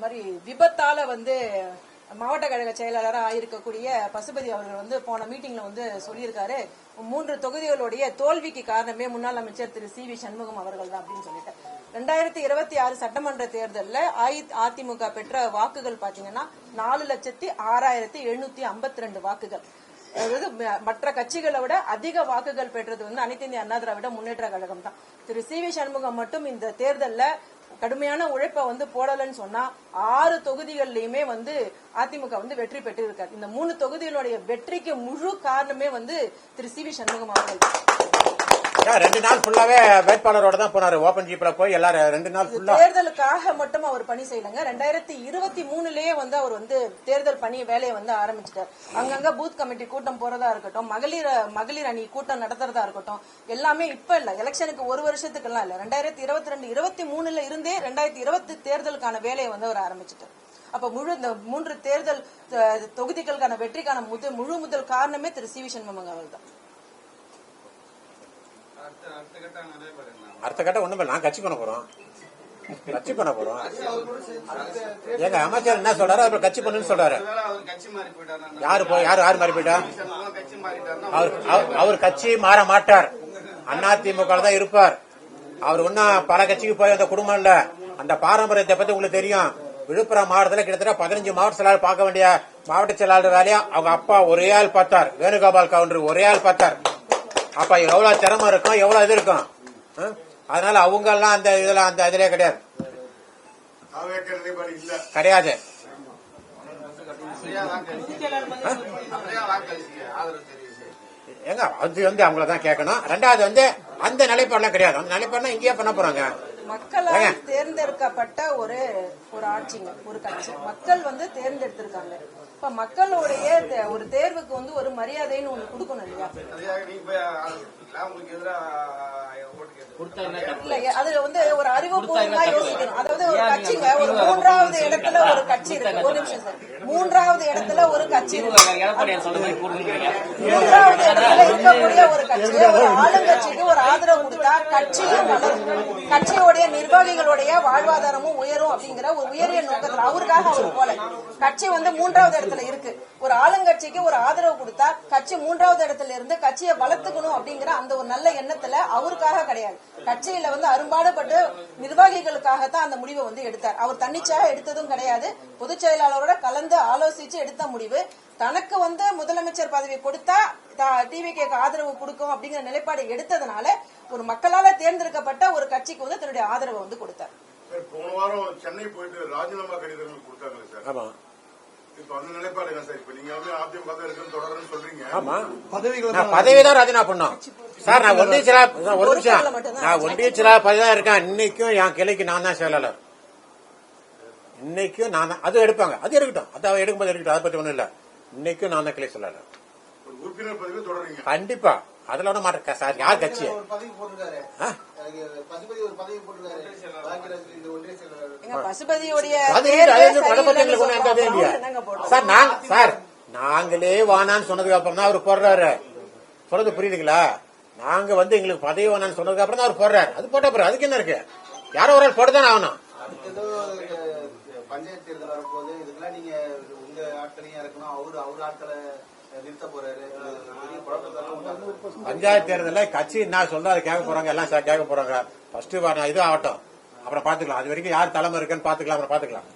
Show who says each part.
Speaker 1: மாதிரி விபத்தால மாவட்ட கழக செயலாளராக ஆயிருக்கக்கூடிய பசுபதி அவர்கள் போன மீட்டிங்ல சொல்லியிருக்காரு, 3 தொகுதிகளுடைய தோல்விக்கு காரணமே முன்னாள் அமைச்சர் திரு சி வி சண்முகம் அவர்கள் தான் அப்படின்னு சொல்லிட்டு. 2026 சட்டமன்ற தேர்தலில் அதிமுக பெற்ற வாக்குகள் பாத்தீங்கன்னா 4,06,752 வாக்குகள். அதாவது மற்ற கட்சிகளை விட அதிக வாக்குகள் பெற்றது அனைத்து இந்திய அண்ணா திராவிட முன்னேற்ற கழகம் தான். திரு சி வி சண்முகம் மட்டும் இந்த தேர்தலில் கடுமையான உழைப்ப போடலன்னு சொன்னா 6 தொகுதிகளிலுமே அதிமுக வெற்றி பெற்று இருக்காரு. இந்த 3 தொகுதிகளுடைய வெற்றிக்கு முழு காரணமே திரு சி வி சண்முகம் அவர்கள்.
Speaker 2: 2 நாள் ஃபுல்லாவே வேட்பாளரோட தான் போனாரு. ஓபன் ஜீப்ல போய் எல்லாரும் 2 நாள் ஃபுல்லா
Speaker 1: தேர்தலுக்காக மட்டும் அவர் பணி செய்யலங்க. 2023லயே அவர் தேர்தல் பணி வேலையை ஆரம்பிச்சிட்டார். அங்கங்க பூத் கமிட்டி கூட்டம் போறதா இருக்கட்டும், மகளிர் அணி கூட்டம் நடத்துறதா இருக்கட்டும், எல்லாமே இப்ப இல்ல, எலெக்ஷனுக்கு 1 வருஷத்துக்கு எல்லாம் இல்ல, 2022 23ல இருந்தே 2020 தேர்தலுக்கான வேலையை அவர் ஆரம்பிச்சிட்டார். அப்ப இந்த 3 தேர்தல் தொகுதிகளுக்கான வெற்றிக்கான முழு முதல் காரணமே திரு சி வி சண்முகம் அவர்கள் தான்.
Speaker 2: அடுத்த கட்டம் ஒண்ணுமே, நான் கட்சி பண்ண போறோம். எங்க அமைச்சர் என்ன சொல்றாரு, அப்புறம் கட்சி பண்ணுன்னு சொல்றாரு. யாரு மாறி போயிட்டா? அவர் கட்சி மாற மாட்டார், அதிமுக தான் இருப்பார். அவர் ஒன்னும் பல கட்சிக்கு போய் அந்த குடும்பம் இல்ல. அந்த பாரம்பரியத்தை பத்தி உங்களுக்கு தெரியும். விழுப்புரம் மாவட்டத்தில் கிட்டத்தட்ட 15 மாவட்ட செயலாளர் பார்க்க வேண்டிய மாவட்ட செயலாளர் வேலையா அவங்க அப்பா ஒரே ஆள் பார்த்தார். வேணுகோபால் கவுண்டர் ஒரே ஆள் பார்த்தார். அப்ப எவ்வளவு திறமை இருக்கும், எவ்வளவு இது இருக்கும். அதனால அவங்க எல்லாம் அந்த இதுல கிடையாது. எங்க அது அவங்களதான் கேட்கணும். 2வது அந்த நிலைப்பாடுலாம் கிடையாது. அந்த நிலைப்பாடுனா இங்கேயே பண்ண போறாங்க.
Speaker 1: மக்களால் தேர்ந்தெடுக்கப்பட்ட ஒரு ஆட்சிங்க, ஒரு கட்சி மக்கள் தேர்ந்தெடுத்திருக்காங்க. இப்ப மக்களுடைய ஒரு தேர்வுக்கு ஒரு மரியாதைன்னு ஒண்ணு கொடுக்கணும் இல்லையா? அது ஒரு அறிவுபூர்வமா யோசிக்கணும். அதாவது ஒரு கட்சிங்க ஒரு 3வது இடத்துல ஒரு கட்சி இருக்கு. ஒரு நிமிஷம் சார், 3வது இடத்துல ஒரு கட்சி இருக்கு. 3வது இடத்துல இருக்கக்கூடிய ஒரு கட்சி ஒரு ஆளுங்கட்சிக்கு ஒரு ஆதரவு கொடுத்தா கட்சியும் வளரும், கட்சியோடைய நிர்வாகிகளுடைய வாழ்வாதாரமும் உயரும் அப்படிங்கிற ஒரு உயரிய நோக்கத்தில் அவருக்காக அவர் போல. கட்சி 3வது இடத்துல இருக்கு. ஒரு ஆளுங்கட்சிக்கு ஒரு ஆதரவு கொடுத்தா கட்சி 3வது இடத்துல இருந்து கட்சியை வளர்த்துக்கணும் அப்படிங்கிற அந்த ஒரு நல்ல எண்ணத்துல அவருக்காக கிடையாது, கட்சியில அரும்பாடுபட்டு நிர்வாகிகளுக்காகத்தான் அந்த முடிவை எடுத்தார். அவர் தன்னிச்சையாக எடுத்ததும் கிடையாது, பொதுச் செயலாளரோட கலந்து ஆலோசிச்சு எடுத்த முடிவு. தனக்கு முதலமைச்சர் பதவி கொடுத்தா டிவிகே ஆதரவு கொடுக்கும் அப்படிங்கிற நிலைப்பாடு எடுத்ததுனால ஒரு மக்களால தேர்ந்தெடுக்கப்பட்ட ஒரு கட்சிக்கு தன்னுடைய ஆதரவை கொடுத்தார்.
Speaker 3: போன வாரம் சென்னை போயிட்டு ராஜினாமா கடிதங்கள் கொடுத்தாங்க சார்.
Speaker 2: பதவிதான் ராஜினாமா பண்ணோம் சார். நான் ஒன்றிய செயலாளர் பதவிதான் இருக்கேன். இன்னைக்கும் என் கிளைக்கு நான் தான் செயலாளர். இன்னைக்கும் நான் தான். அது எடுப்பாங்க, அது எடுக்கட்டும், அது எடுக்கும்போது எடுக்கட்டும், அதை பத்தி ஒண்ணும் இல்ல. இன்னைக்கும் நான் தான் கிளை செயலாளர். கண்டிப்பா அதுல ஒன்றும் மாட்டேன் சார். யார் கட்சி சார் நாங்களே வானான்னு சொன்னதுக்கு அப்புறம் தான் அவர் போடுறாரு. சொல்றது புரியுதுங்களா? நாங்க எங்களுக்கு பதவி வேணான்னு சொன்னதுக்கு அப்புறம் தான் அவர் போடுறாரு. அது போட்ட அப்புறம் அதுக்கு என்ன இருக்கு? யாரோ ஒரு ஆள் போட்டுதானே ஆகணும்.
Speaker 4: பஞ்சாயத்து தேர்தல் வரும்போது இதுக்கெல்லாம் நீங்க உங்க ஆட்களையும் இறக்கணும், அவரு ஆட்களை நிறுத்த போறாரு.
Speaker 2: பஞ்சாயத்து தேர்தலில் கட்சி என்ன சொல்றா அதை கேட்க போறாங்க, எல்லாம் கேட்க போறாங்க. ஃபர்ஸ்ட் இது ஆகட்டும், அப்புறம் பாத்துக்கலாம். அது வரைக்கும் யார் தலைமை இருக்குன்னு பாத்துக்கலாம், அப்புறம் பாத்துக்கலாம்.